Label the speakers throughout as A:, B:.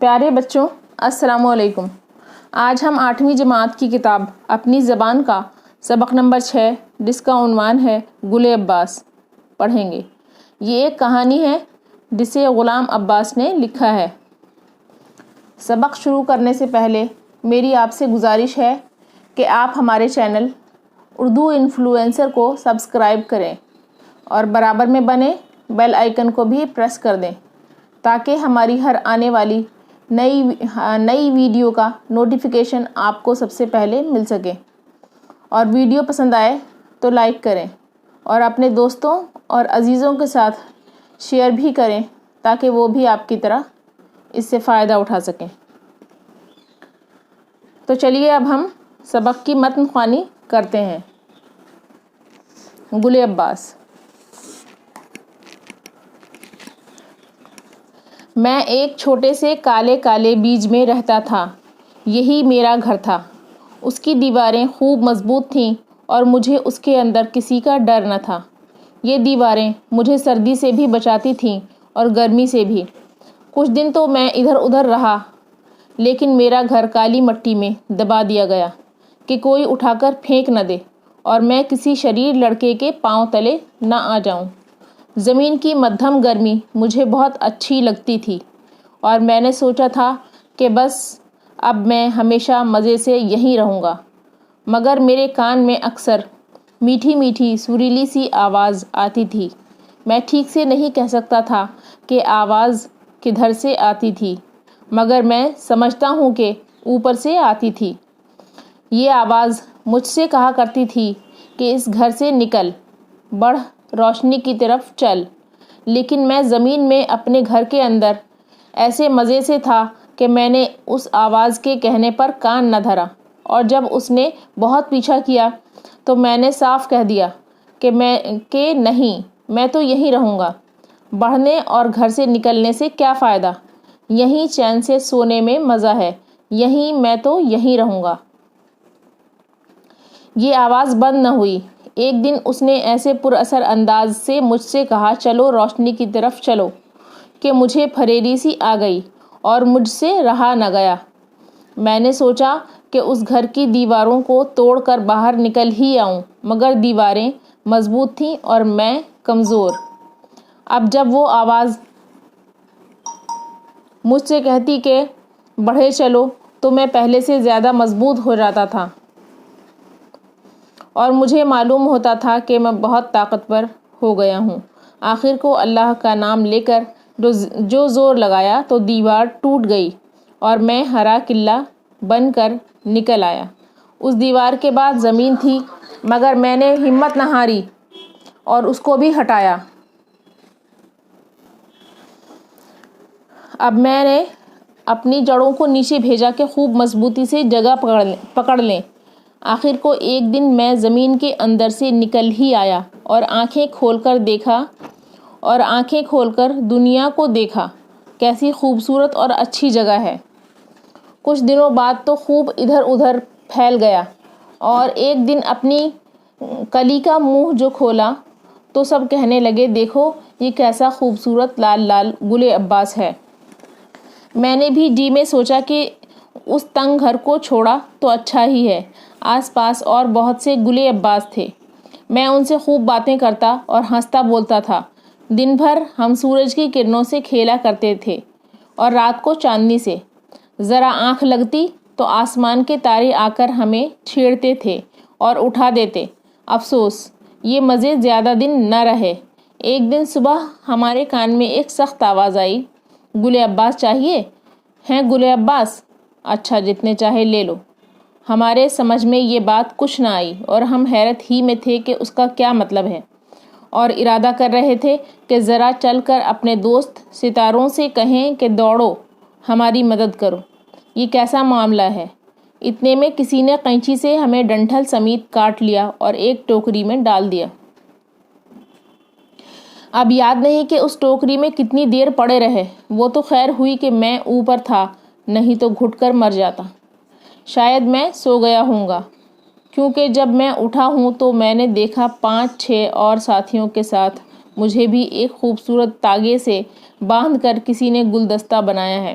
A: پیارے بچوں، السلام علیکم۔ آج ہم 8ویں جماعت کی کتاب اپنی زبان کا سبق نمبر 6 جس کا عنوان ہے گل عباس پڑھیں گے۔ یہ ایک کہانی ہے جسے غلام عباس نے لکھا ہے۔ سبق شروع کرنے سے پہلے میری آپ سے گزارش ہے کہ آپ ہمارے چینل اردو انفلوئنسر کو سبسکرائب کریں اور برابر میں بنے بیل آئیکن کو بھی پریس کر دیں تاکہ ہماری ہر آنے والی نئی ویڈیو کا نوٹیفیکیشن آپ کو سب سے پہلے مل سکے۔ اور ویڈیو پسند آئے تو لائک کریں اور اپنے دوستوں اور عزیزوں کے ساتھ شیئر بھی کریں تاکہ وہ بھی آپ کی طرح اس سے فائدہ اٹھا سکیں۔ تو چلیے اب ہم سبق کی متن خوانی کرتے ہیں۔ گل عباس۔ میں ایک چھوٹے سے کالے کالے بیج میں رہتا تھا۔ یہی میرا گھر تھا۔ اس کی دیواریں خوب مضبوط تھیں اور مجھے اس کے اندر کسی کا ڈر نہ تھا۔ یہ دیواریں مجھے سردی سے بھی بچاتی تھیں اور گرمی سے بھی۔ کچھ دن تو میں ادھر ادھر رہا لیکن میرا گھر کالی مٹی میں دبا دیا گیا کہ کوئی اٹھا کر پھینک نہ دے اور میں کسی شریر لڑکے کے پاؤں تلے نہ آ جاؤں۔ زمین کی مدھم گرمی مجھے بہت اچھی لگتی تھی اور میں نے سوچا تھا کہ بس اب میں ہمیشہ مزے سے یہیں رہوں گا، مگر میرے کان میں اکثر میٹھی میٹھی سریلی سی آواز آتی تھی۔ میں ٹھیک سے نہیں کہہ سکتا تھا کہ آواز کدھر سے آتی تھی، مگر میں سمجھتا ہوں کہ اوپر سے آتی تھی۔ یہ آواز مجھ سے کہا کرتی تھی کہ اس گھر سے نکل، بڑھ روشنی کی طرف چل، لیکن میں زمین میں اپنے گھر کے اندر ایسے مزے سے تھا کہ میں نے اس آواز کے کہنے پر کان نہ دھرا، اور جب اس نے بہت پیچھا کیا تو میں نے صاف کہہ دیا کہ نہیں، میں تو یہیں رہوں گا۔ بڑھنے اور گھر سے نکلنے سے کیا فائدہ؟ یہیں چین سے سونے میں مزہ ہے، میں تو یہیں رہوں گا۔ یہ آواز بند نہ ہوئی۔ ایک دن اس نے ایسے پر اثر انداز سے مجھ سے کہا، چلو روشنی کی طرف چلو، کہ مجھے پھریری سی آ گئی اور مجھ سے رہا نہ گیا۔ میں نے سوچا کہ اس گھر کی دیواروں کو توڑ کر باہر نکل ہی آؤں، مگر دیواریں مضبوط تھیں اور میں کمزور۔ اب جب وہ آواز مجھ سے کہتی کہ بڑھے چلو تو میں پہلے سے زیادہ مضبوط ہو جاتا تھا اور مجھے معلوم ہوتا تھا کہ میں بہت طاقتور ہو گیا ہوں۔ آخر کو اللہ کا نام لے کر جو زور لگایا تو دیوار ٹوٹ گئی اور میں ہرا قلعہ بن کر نکل آیا۔ اس دیوار کے بعد زمین تھی، مگر میں نے ہمت نہ ہاری اور اس کو بھی ہٹایا۔ اب میں نے اپنی جڑوں کو نیچے بھیجا کہ خوب مضبوطی سے جگہ پکڑ لیں۔ آخر کو ایک دن میں زمین کے اندر سے نکل ہی آیا اور آنکھیں کھول کر دنیا کو دیکھا۔ کیسی خوبصورت اور اچھی جگہ ہے۔ کچھ دنوں بعد تو خوب ادھر ادھر پھیل گیا اور ایک دن اپنی کلی کا منہ جو کھولا تو سب کہنے لگے، دیکھو یہ کیسا خوبصورت لال لال گل عباس ہے۔ میں نے بھی جی میں سوچا کہ اس تنگ گھر کو چھوڑا تو اچھا ہی ہے۔ آس پاس اور بہت سے گل عباس تھے۔ میں ان سے خوب باتیں کرتا اور ہنستا بولتا تھا۔ دن بھر ہم سورج کی کرنوں سے کھیلا کرتے تھے اور رات کو چاندنی سے۔ ذرا آنکھ لگتی تو آسمان کے تارے آ کر ہمیں چھیڑتے تھے اور اٹھا دیتے۔ افسوس یہ مزے زیادہ دن نہ رہے۔ ایک دن صبح ہمارے کان میں ایک سخت آواز آئی، گل عباس چاہیے؟ ہیں گل عباس؟ اچھا جتنے چاہے لے لو۔ ہمارے سمجھ میں یہ بات کچھ نہ آئی اور ہم حیرت ہی میں تھے کہ اس کا کیا مطلب ہے، اور ارادہ کر رہے تھے کہ ذرا چل کر اپنے دوست ستاروں سے کہیں کہ دوڑو ہماری مدد کرو۔ یہ کیسا معاملہ ہے؟ اتنے میں کسی نے قینچی سے ہمیں ڈنٹھل سمیت کاٹ لیا اور ایک ٹوکری میں ڈال دیا۔ اب یاد نہیں کہ اس ٹوکری میں کتنی دیر پڑے رہے۔ وہ تو خیر ہوئی کہ میں اوپر تھا، نہیں تو گھٹ کر مر جاتا۔ شاید میں سو گیا ہوں گا، کیونکہ جب میں اٹھا ہوں تو میں نے دیکھا 5-6 اور ساتھیوں کے ساتھ مجھے بھی ایک خوبصورت تاگے سے باندھ کر کسی نے گلدستہ بنایا ہے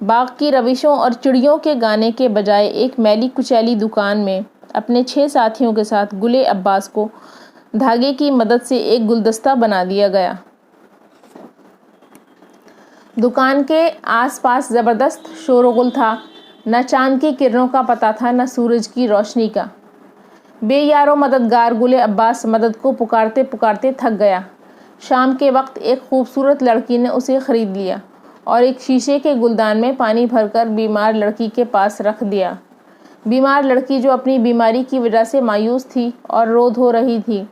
A: باغ کی روشوں اور چڑیوں کے گانے کے بجائے ایک میلی کچیلی دکان میں اپنے 6 ساتھیوں کے ساتھ گل عباس کو دھاگے کی مدد سے ایک گلدستہ بنا دیا گیا۔ دکان کے آس پاس زبردست شور و غل تھا، نہ چاند کی کرنوں کا پتہ تھا نہ سورج کی روشنی کا۔ بے یار و مددگار گل عباس مدد کو پکارتے پکارتے تھک گیا۔ شام کے وقت ایک خوبصورت لڑکی نے اسے خرید لیا اور ایک شیشے کے گلدان میں پانی بھر کر بیمار لڑکی کے پاس رکھ دیا۔ بیمار لڑکی جو اپنی بیماری کی وجہ سے مایوس تھی اور رو دھو رہی تھی،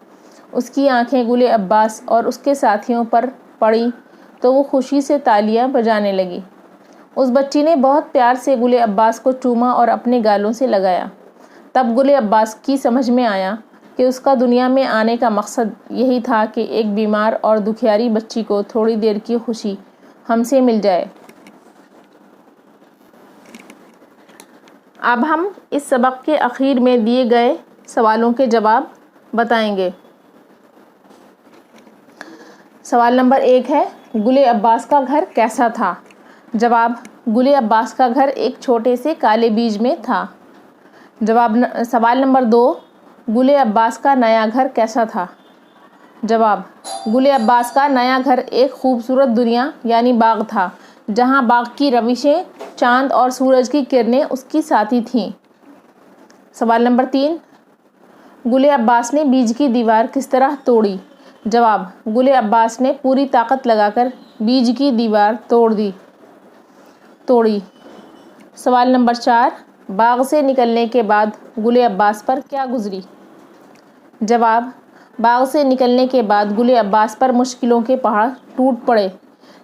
A: اس کی آنکھیں گل عباس اور اس کے ساتھیوں پر پڑی تو وہ خوشی سے تالیاں بجانے لگی۔ اس بچی نے بہت پیار سے گل عباس کو چوما اور اپنے گالوں سے لگایا۔ تب گل عباس کی سمجھ میں آیا کہ اس کا دنیا میں آنے کا مقصد یہی تھا کہ ایک بیمار اور دکھیاری بچی کو تھوڑی دیر کی خوشی ہم سے مل جائے۔ اب ہم اس سبق کے اخیر میں دیے گئے سوالوں کے جواب بتائیں گے۔ سوال نمبر 1 ہے، گل عباس کا گھر کیسا تھا؟ جواب: گل عباس کا گھر ایک چھوٹے سے کالے بیج میں تھا۔ سوال نمبر 2، گل عباس کا نیا گھر کیسا تھا؟ جواب: گل عباس کا نیا گھر ایک خوبصورت دنیا یعنی باغ تھا، جہاں باغ کی روشیں، چاند اور سورج کی کرنیں اس کی ساتھی تھیں۔ سوال نمبر 3، گل عباس نے بیج کی دیوار کس طرح توڑی؟ جواب: گل عباس نے پوری طاقت لگا کر بیج کی دیوار توڑی۔ سوال نمبر 4، باغ سے نکلنے کے بعد گل عباس پر کیا گزری؟ جواب: باغ سے نکلنے کے بعد گل عباس پر مشکلوں کے پہاڑ ٹوٹ پڑے۔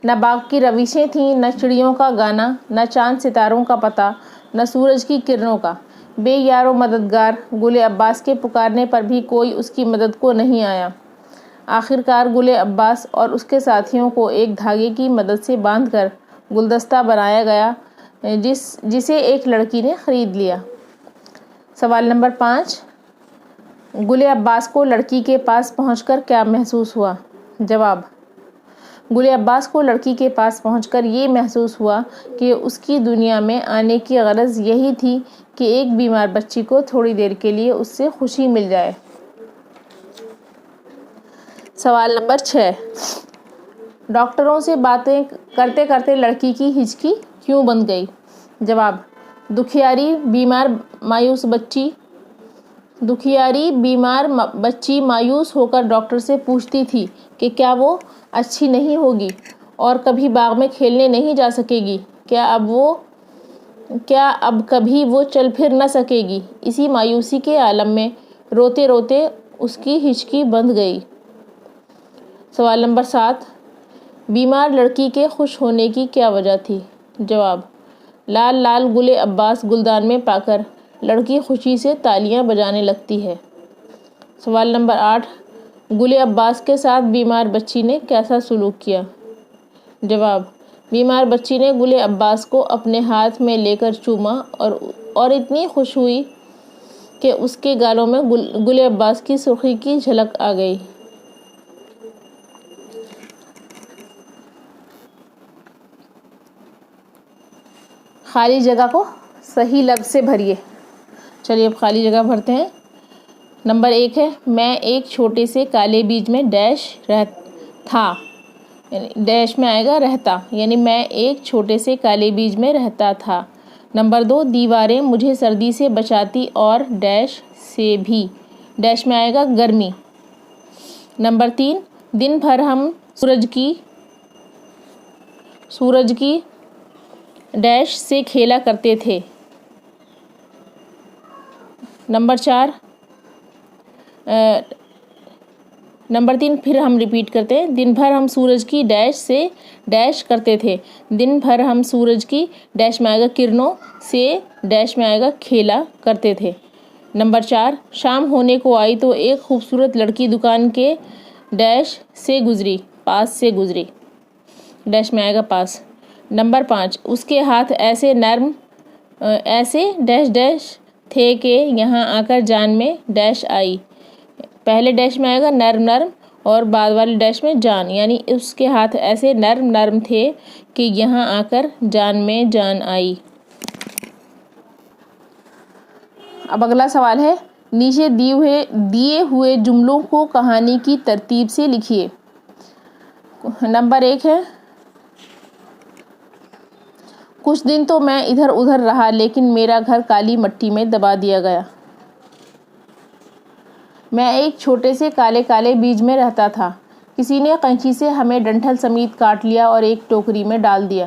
A: نہ باغ کی روشیں تھیں، نہ چڑیوں کا گانا، نہ چاند ستاروں کا پتہ، نہ سورج کی کرنوں کا۔ بے یار و مددگار گل عباس کے پکارنے پر بھی کوئی اس کی مدد کو نہیں آیا۔ آخرکار گل عباس اور اس کے ساتھیوں کو ایک دھاگے کی مدد سے باندھ کر گلدستہ بنایا گیا جسے ایک لڑکی نے خرید لیا۔ سوال نمبر 5، گل عباس کو لڑکی کے پاس پہنچ کر کیا محسوس ہوا؟ جواب: گل عباس کو لڑکی کے پاس پہنچ کر یہ محسوس ہوا کہ اس کی دنیا میں آنے کی غرض یہی تھی کہ ایک بیمار بچی کو تھوڑی دیر کے لیے اس سے خوشی مل جائے۔ سوال نمبر 6، ڈاکٹروں سے باتیں کرتے کرتے لڑکی کی ہچکی کیوں بند گئی؟ جواب: دکھیاری بیمار بچی مایوس ہو کر ڈاکٹر سے پوچھتی تھی کہ کیا وہ اچھی نہیں ہوگی اور کبھی باغ میں کھیلنے نہیں جا سکے گی، کیا اب کبھی وہ چل پھر نہ سکے گی۔ اسی مایوسی کے عالم میں روتے روتے اس کی ہچکی بند گئی۔ سوال نمبر 7، بیمار لڑکی کے خوش ہونے کی کیا وجہ تھی؟ جواب: لال لال گل عباس گلدان میں پا کر لڑکی خوشی سے تالیاں بجانے لگتی ہے۔ سوال نمبر 8، گل عباس کے ساتھ بیمار بچی نے کیسا سلوک کیا؟ جواب: بیمار بچی نے گل عباس کو اپنے ہاتھ میں لے کر چوما اور اتنی خوش ہوئی کہ اس کے گالوں میں گل عباس کی سرخی کی جھلک آ گئی۔ خالی جگہ کو صحیح لفظ سے بھریے۔ چلیے اب خالی جگہ بھرتے ہیں۔ نمبر 1 ہے، میں ایک چھوٹے سے کالے بیج میں تھا، ڈیش میں آئے گا رہتا، یعنی میں ایک چھوٹے سے کالے بیج میں رہتا تھا۔ نمبر 2، دیواریں مجھے سردی سے بچاتی اور ڈیش سے بھی، ڈیش میں آئے گا گرمی۔ نمبر 3، دن بھر ہم سورج کی ڈیش سے کھیلا کرتے تھے۔ نمبر 3 پھر ہم ریپیٹ کرتے ہیں، دن بھر ہم سورج کی ڈیش سے ڈیش کرتے تھے، دن بھر ہم سورج کی ڈیش میں آئے گا کرنوں سے ڈیش میں آئے گا کھیلا کرتے تھے۔ نمبر 4، شام ہونے کو آئی تو ایک خوبصورت لڑکی دکان کے ڈیش سے گزری، پاس سے گزری، ڈیش میں آئے گا پاس۔ نمبر 5، اس کے ہاتھ ایسے ڈیش ڈیش تھے کہ یہاں آ کر جان میں ڈیش آئی، پہلے ڈیش میں آئے گا نرم نرم اور بعد والی ڈیش میں جان، یعنی اس کے ہاتھ ایسے نرم نرم تھے کہ یہاں آ کر جان میں جان آئی۔ اب اگلا سوال ہے، نیچے دیے ہوئے جملوں کو کہانی کی ترتیب سے لکھیے۔ نمبر 1 ہے، کچھ دن تو میں ادھر ادھر رہا لیکن میرا گھر کالی مٹی میں دبا دیا گیا۔ میں ایک چھوٹے سے کالے کالے بیج میں رہتا تھا، کسی نے قینچی سے ہمیں ڈنٹھل سمیت کاٹ لیا اور ایک ٹوکری میں ڈال دیا۔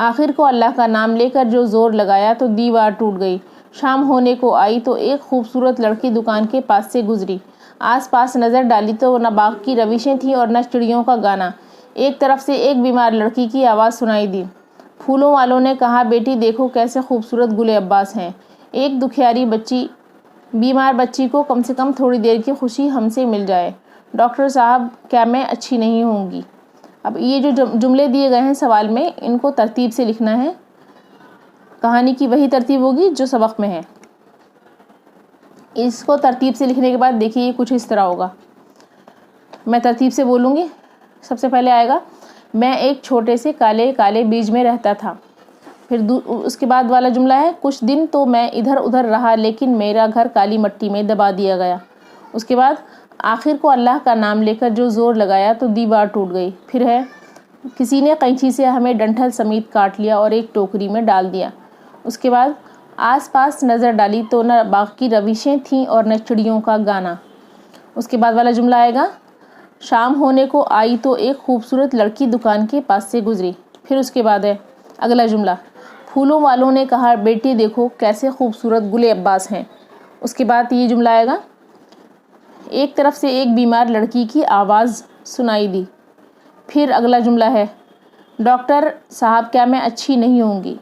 A: آخر کو اللہ کا نام لے کر جو زور لگایا تو دیوار ٹوٹ گئی۔ شام ہونے کو آئی تو ایک خوبصورت لڑکی دکان کے پاس سے گزری۔ آس پاس نظر ڈالی تو نہ باغ کی روشیں تھیں اور نہ چڑیوں کا گانا۔ ایک طرف سے ایک بیمار لڑکی کی آواز سنائی دی۔ پھولوں والوں نے کہا، بیٹی دیکھو کیسے خوبصورت گل عباس ہیں۔ ایک دکھیاری بیمار بچی کو کم سے کم تھوڑی دیر کی خوشی ہم سے مل جائے۔ ڈاکٹر صاحب، کیا میں اچھی نہیں ہوں گی؟ اب یہ جو جملے دیے گئے ہیں سوال میں، ان کو ترتیب سے لکھنا ہے۔ کہانی کی وہی ترتیب ہوگی جو سبق میں ہے۔ اس کو ترتیب سے لکھنے کے بعد دیکھیے یہ کچھ اس طرح ہوگا۔ میں ترتیب سے بولوں گی۔ سب سے پہلے آئے گا، میں ایک چھوٹے سے کالے کالے بیج میں رہتا تھا۔ پھر اس کے بعد والا جملہ ہے، کچھ دن تو میں ادھر ادھر رہا لیکن میرا گھر کالی مٹی میں دبا دیا گیا۔ اس کے بعد آخر کو اللہ کا نام لے کر جو زور لگایا تو دیوار ٹوٹ گئی۔ پھر ہے، کسی نے قینچی سے ہمیں ڈنٹھل سمیت کاٹ لیا اور ایک ٹوکری میں ڈال دیا۔ اس کے بعد آس پاس نظر ڈالی تو نہ باغ کی روشیں تھیں اور نہ چڑیوں کا گانا۔ اس کے بعد والا جملہ آئے گا، شام ہونے کو آئی تو ایک خوبصورت لڑکی دکان کے پاس سے گزری۔ پھر اس کے بعد ہے اگلا جملہ، پھولوں والوں نے کہا، بیٹی دیکھو کیسے خوبصورت گل عباس ہیں۔ اس کے بعد یہ جملہ آئے گا، ایک طرف سے ایک بیمار لڑکی کی آواز سنائی دی۔ پھر اگلا جملہ ہے، ڈاکٹر صاحب کیا میں اچھی نہیں ہوں گی؟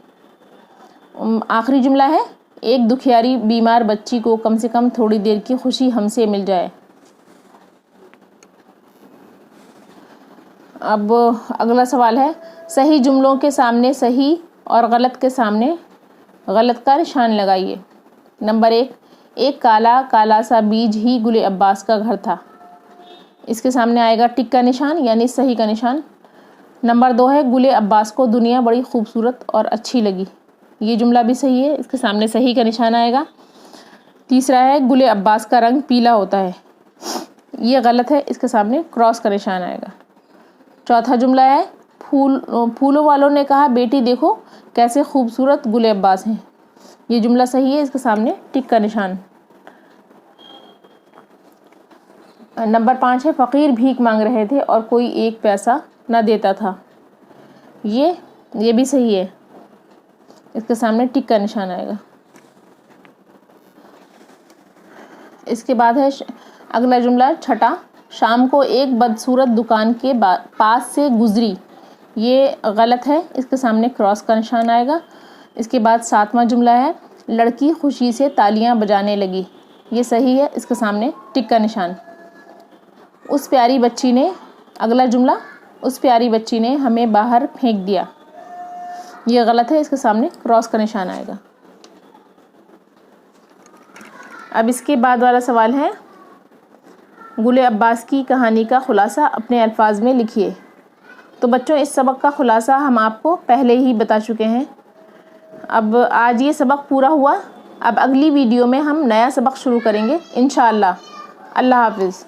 A: آخری جملہ ہے، ایک دکھیاری بیمار بچی کو کم سے کم تھوڑی دیر کی خوشی ہم سے مل جائے۔ اب اگلا سوال ہے، صحیح جملوں کے سامنے صحیح اور غلط کے سامنے غلط کا نشان لگائیے۔ نمبر 1، ایک کالا کالا سا بیج ہی گل عباس کا گھر تھا۔ اس کے سامنے آئے گا ٹک کا نشان، یعنی صحیح کا نشان۔ نمبر 2 ہے، گل عباس کو دنیا بڑی خوبصورت اور اچھی لگی۔ یہ جملہ بھی صحیح ہے، اس کے سامنے صحیح کا نشان آئے گا۔ تیسرا ہے، گل عباس کا رنگ پیلا ہوتا ہے۔ یہ غلط ہے، اس کے سامنے کراس کا نشان آئے گا۔ چوتھا جملہ ہے، پھولوں والوں نے کہا، بیٹی دیکھو کیسے خوبصورت گل عباس ہیں۔ یہ جملہ صحیح ہے، اس کے سامنے ٹک کا نشان۔ نمبر 5 ہے، فقیر بھیک مانگ رہے تھے اور کوئی ایک پیسہ نہ دیتا تھا۔ یہ بھی صحیح ہے، اس کے سامنے ٹک کا نشان آئے گا۔ اس کے بعد ہے اگلا جملہ چھٹا، شام کو ایک بدصورت دکان کے پاس سے گزری۔ یہ غلط ہے، اس کے سامنے کراس کا نشان آئے گا۔ اس کے بعد 7واں جملہ ہے، لڑکی خوشی سے تالیاں بجانے لگی۔ یہ صحیح ہے، اس کے سامنے ٹک کا نشان۔ اس پیاری بچی نے، اگلا جملہ، اس پیاری بچی نے ہمیں باہر پھینک دیا۔ یہ غلط ہے، اس کے سامنے کراس کا نشان آئے گا۔ اب اس کے بعد والا سوال ہے، گل عباس کی کہانی کا خلاصہ اپنے الفاظ میں لکھیے۔ تو بچوں، اس سبق کا خلاصہ ہم آپ کو پہلے ہی بتا چکے ہیں۔ اب آج یہ سبق پورا ہوا۔ اب اگلی ویڈیو میں ہم نیا سبق شروع کریں گے انشاءاللہ۔ اللہ حافظ۔